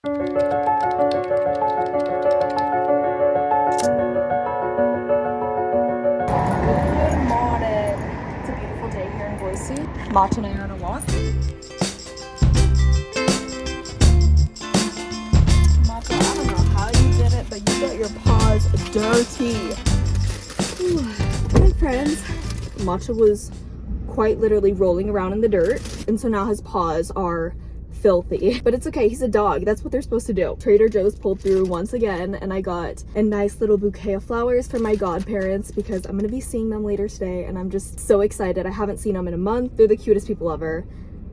Morning. It's a beautiful day here in Boise. Matcha and I are on a walk. Matcha, I don't know how you did it, but you got your paws dirty. My friends, Matcha was quite literally rolling around in the dirt, and so now his paws are filthy, but it's okay, he's a dog. That's what they're supposed to do. Trader Joe's pulled through once again, and I got a nice little bouquet of flowers for my godparents because I'm gonna be seeing them later today, and I'm just so excited. I haven't seen them in a month. They're the cutest people ever,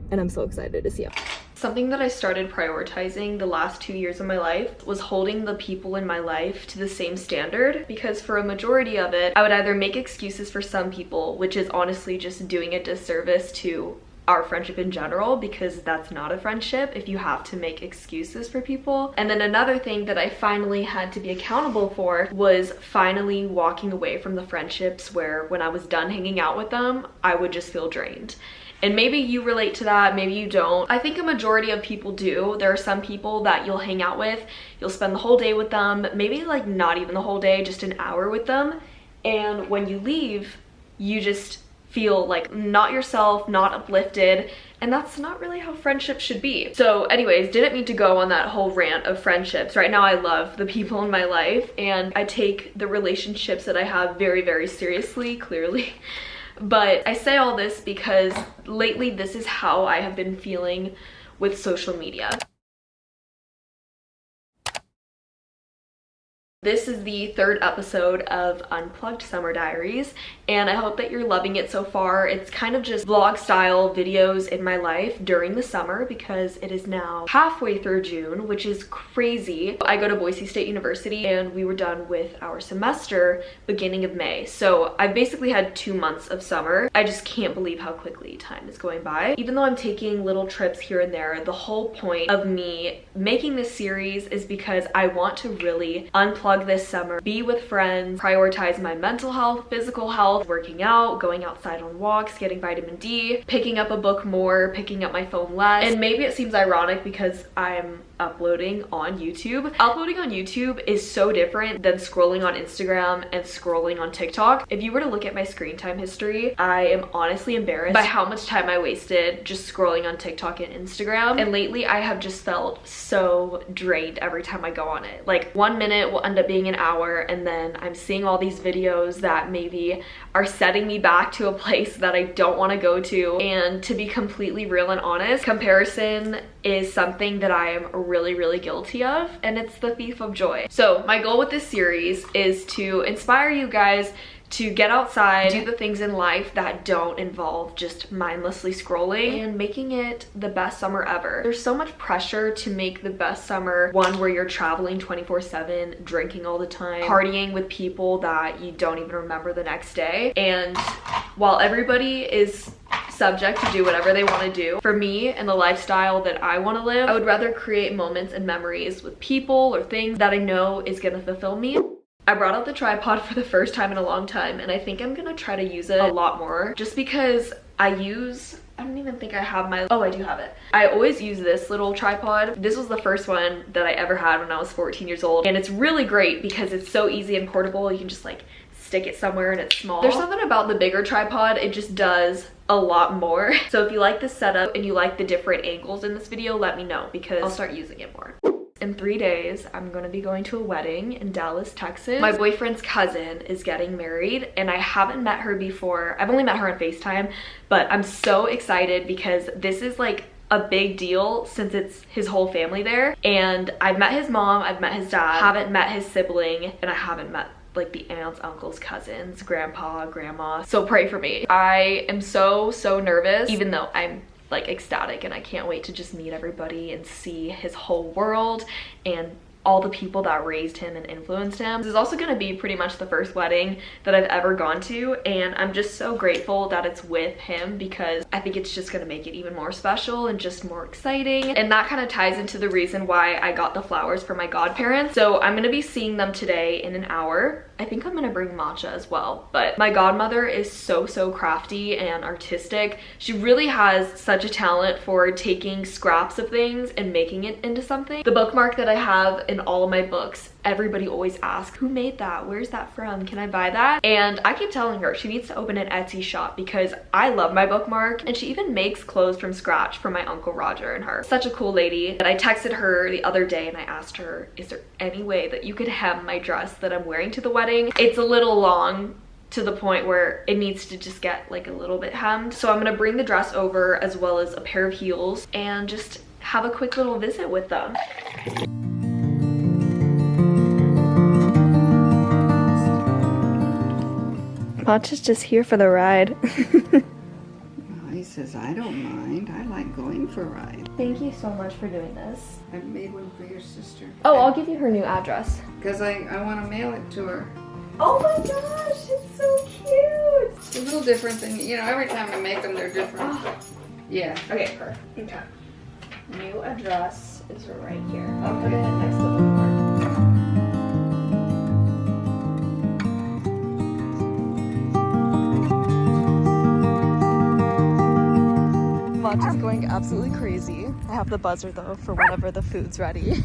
and I'm so excited to see them. Something that I started prioritizing the last 2 years of my life was holding the people in my life to the same standard, because for a majority of it, I would either make excuses for some people, which is honestly just doing a disservice to our friendship in general, because that's not a friendship if you have to make excuses for people. And then another thing that I finally had to be accountable for was finally walking away from the friendships where when I was done hanging out with them, I would just feel drained. And maybe you relate to that, maybe you don't. I think a majority of people do. There are some people that you'll hang out with, you'll spend the whole day with them, maybe like not even the whole day, just an hour with them. And when you leave, you just feel like not yourself, not uplifted, and that's not really how friendships should be. So anyways, didn't mean to go on that whole rant of friendships. Right now I love the people in my life, and I take the relationships that I have very, very seriously, clearly. But I say all this because lately this is how I have been feeling with social media. This is the third episode of Unplugged Summer Diaries, and I hope that you're loving it so far. It's kind of just vlog style videos in my life during the summer because it is now halfway through June, which is crazy. I go to Boise State University and we were done with our semester beginning of May. So I basically had 2 months of summer. I just can't believe how quickly time is going by. Even though I'm taking little trips here and there, the whole point of me making this series is because I want to really unplug this summer, be with friends, prioritize my mental health, physical health, working out, going outside on walks, getting vitamin D, picking up a book more, picking up my phone less. And maybe it seems ironic because I'm uploading on YouTube. Uploading on YouTube is so different than scrolling on Instagram and scrolling on TikTok. If you were to look at my screen time history, I am honestly embarrassed by how much time I wasted just scrolling on TikTok and Instagram. And lately I have just felt so drained every time I go on it. Like 1 minute will end up being an hour, and then I'm seeing all these videos that maybe are setting me back to a place that I don't want to go to. And to be completely real and honest, comparison is something that I am really, really guilty of, and it's the thief of joy. So my goal with this series is to inspire you guys to get outside, do the things in life that don't involve just mindlessly scrolling, and making it the best summer ever. There's so much pressure to make the best summer one where you're traveling 24/7, drinking all the time, partying with people that you don't even remember the next day. And while everybody is subject to do whatever they want to do, for me and the lifestyle that I want to live, I would rather create moments and memories with people or things that I know is going to fulfill me. I brought out the tripod for the first time in a long time, and I think I'm gonna try to use it a lot more just because I don't even think I have oh, I do have it. I always use this little tripod. This was the first one that I ever had when I was 14 years old, and it's really great because it's so easy and portable. You can just like stick it somewhere and it's small. There's something about the bigger tripod, it just does a lot more. So if you like this setup and you like the different angles in this video, let me know because I'll start using it more. In 3 days, I'm going to be going to a wedding in Dallas, Texas. My boyfriend's cousin is getting married, and I haven't met her before. I've only met her on FaceTime, but I'm so excited because this is like a big deal since it's his whole family there. And I've met his mom, I've met his dad, haven't met his sibling, and I haven't met like the aunts, uncles, cousins, grandpa, grandma. So pray for me. I am so nervous, even though I'm like ecstatic, and I can't wait to just meet everybody and see his whole world and all the people that raised him and influenced him. This is also gonna be pretty much the first wedding that I've ever gone to, and I'm just so grateful that it's with him because I think it's just gonna make it even more special and just more exciting. And that kind of ties into the reason why I got the flowers for my godparents. So I'm gonna be seeing them today in an hour. I think I'm gonna bring matcha as well, but my godmother is so crafty and artistic. She really has such a talent for taking scraps of things and making it into something. The bookmark that I have in all of my books, everybody always asks, who made that? Where's that from? Can I buy that? And I keep telling her she needs to open an Etsy shop because I love my bookmark, and she even makes clothes from scratch for my Uncle Roger and her. Such a cool lady. And I texted her the other day and I asked her, is there any way that you could hem my dress that I'm wearing to the wedding? It's a little long to the point where it needs to just get like a little bit hemmed. So I'm gonna bring the dress over as well as a pair of heels and just have a quick little visit with them. Matcha's just here for the ride. He says, I don't mind. I like going for rides. Thank you so much for doing this. I made one for your sister. Oh, I'll give you her new address. Because I want to mail it to her. Oh my gosh, it's so cute. It's a little different than, you know, every time I make them, they're different. Oh. Yeah. Okay, perfect. Okay. New address is right here. I'll put it next to the bookmark. Matcha's going absolutely crazy. I have the buzzer though for whenever the food's ready.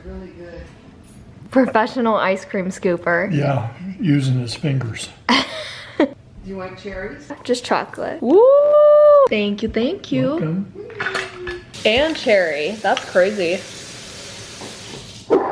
Really good. Professional ice cream scooper. Yeah, using his fingers. Do you want cherries? Just chocolate. Woo! Thank you, thank you. Welcome. And cherry. That's crazy.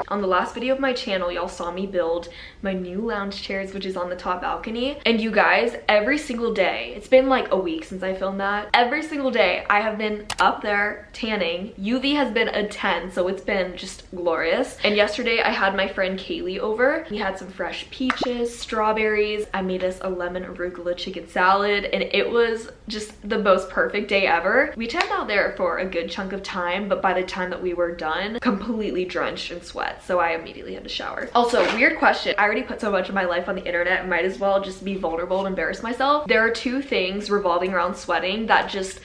On the last video of my channel, y'all saw me build my new lounge chairs, which is on the top balcony. And you guys, every single day, it's been like a week since I filmed that. Every single day, I have been up there tanning. UV has been a 10, so it's been just glorious. And yesterday, I had my friend Kaylee over. We had some fresh peaches, strawberries. I made us a lemon arugula chicken salad, and it was just the most perfect day ever. We tanned out there for a good chunk of time, but by the time that we were done, completely drenched in sweat. So I immediately had to shower. Also, weird question. I already put so much of my life on the internet, might as well just be vulnerable and embarrass myself. There are two things revolving around sweating that just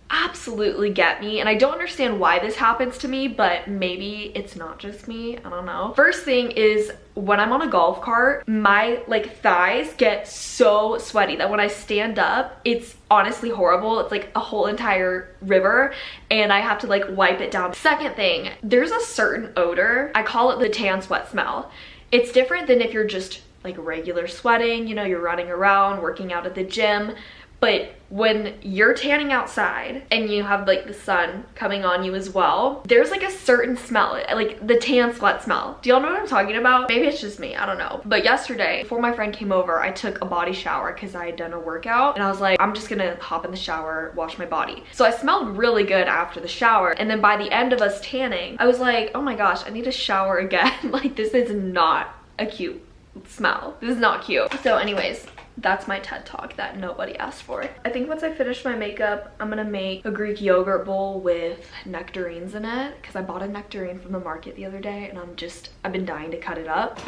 absolutely get me, and I don't understand why this happens to me, but maybe it's not just me, I don't know. First thing is when I'm on a golf cart, my like thighs get so sweaty that when I stand up, it's honestly horrible. It's like a whole entire river and I have to like wipe it down. Second thing, there's a certain odor, I call it the tan sweat smell. It's different than if you're just like regular sweating, you know, you're running around, working out at the gym. But when you're tanning outside and you have like the sun coming on you as well, there's like a certain smell, like the tan sweat smell. Do y'all know what I'm talking about? Maybe it's just me, I don't know. But yesterday, before my friend came over, I took a body shower because I had done a workout and I was like, I'm just gonna hop in the shower, wash my body. So I smelled really good after the shower. And then by the end of us tanning, I was like, oh my gosh, I need to shower again. Like this is not a cute smell. This is not cute. So anyways, that's my TED Talk that nobody asked for. I think once I finish my makeup, I'm gonna make a Greek yogurt bowl with nectarines in it because I bought a nectarine from the market the other day and I've been dying to cut it up.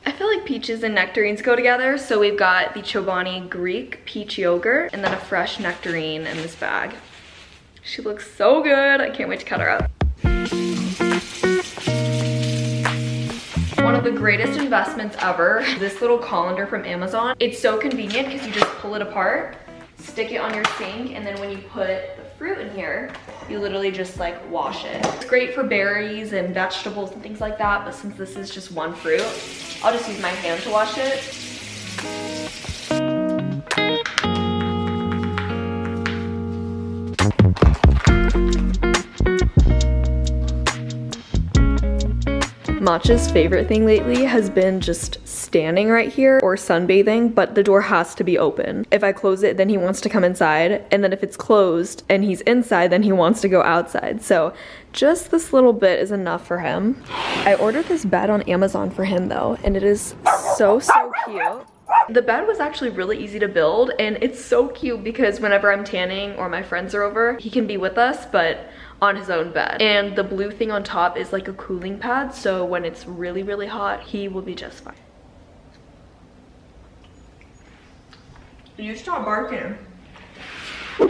I feel like peaches and nectarines go together, so we've got the Chobani Greek peach yogurt and then a fresh nectarine in this bag. She looks so good. I can't wait to cut her up. One of the greatest investments ever, this little colander from Amazon. It's so convenient because you just pull it apart, stick it on your sink, and then when you put the fruit in here, you literally just like wash it. It's great for berries and vegetables and things like that, but since this is just one fruit, I'll just use my hand to wash it. Matcha's favorite thing lately has been just standing right here or sunbathing, but the door has to be open. If I close it, then he wants to come inside, and then if it's closed and he's inside, then he wants to go outside. So just this little bit is enough for him. I ordered this bed on Amazon for him though, and it is so cute. The bed was actually really easy to build, and it's so cute because whenever I'm tanning or my friends are over, he can be with us, but on his own bed. And the blue thing on top is like a cooling pad, so when it's really, really hot, he will be just fine. You stop barking.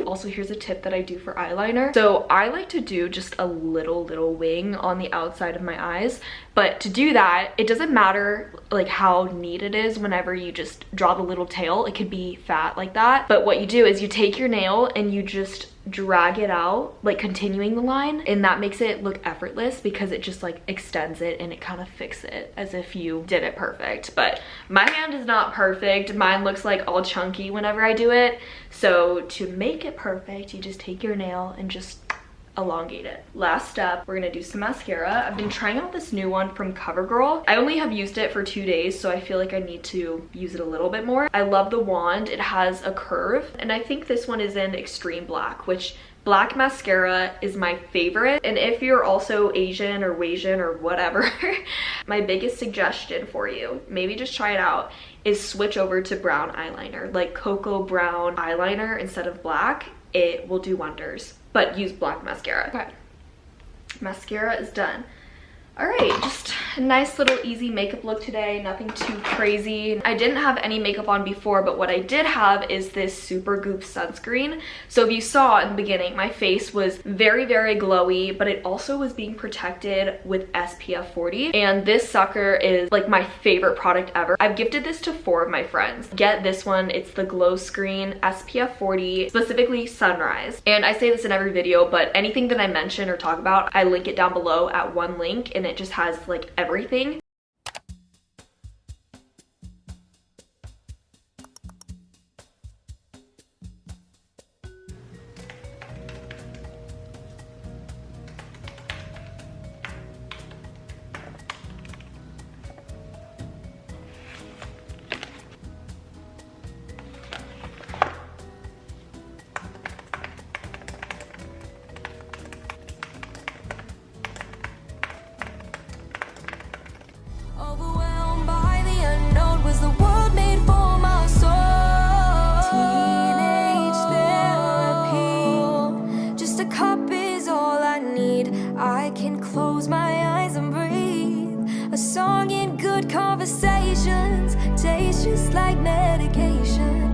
Also, here's a tip that I do for eyeliner. So I like to do just a little wing on the outside of my eyes, but to do that, it doesn't matter like how neat it is whenever you just draw the little tail. It could be fat like that, but what you do is you take your nail and you just drag it out, like continuing the line, and that makes it look effortless because it just like extends it and it kind of fixes it as if you did it perfect. But my hand is not perfect. Mine looks like all chunky whenever I do it. So to make it perfect, you just take your nail and just elongate it. Last step, we're gonna do some mascara. I've been trying out this new one from CoverGirl. I only have used it for 2 days, so I feel like I need to use it a little bit more. I love the wand. It has a curve, and I think this one is in Extreme Black, which black mascara is my favorite. And if you're also Asian or Wasian or whatever, my biggest suggestion for you, maybe just try it out, is switch over to brown eyeliner, like cocoa brown eyeliner instead of black. It will do wonders, but use black mascara. Okay, mascara is done. All right, just a nice little easy makeup look today, nothing too crazy. I didn't have any makeup on before, but what I did have is this Super Goop sunscreen. So if you saw in the beginning, my face was very, very glowy, but it also was being protected with SPF 40. And this sucker is like my favorite product ever. I've gifted this to 4 of my friends. Get this one, it's the Glow Screen SPF 40, specifically Sunrise. And I say this in every video, but anything that I mention or talk about, I link it down below at one link, and it just has like everything. Overwhelmed by the unknown, was the world made for my soul? Teenage therapy, just a cup is all I need. I can close my eyes and breathe. A song in good conversations tastes just like medication.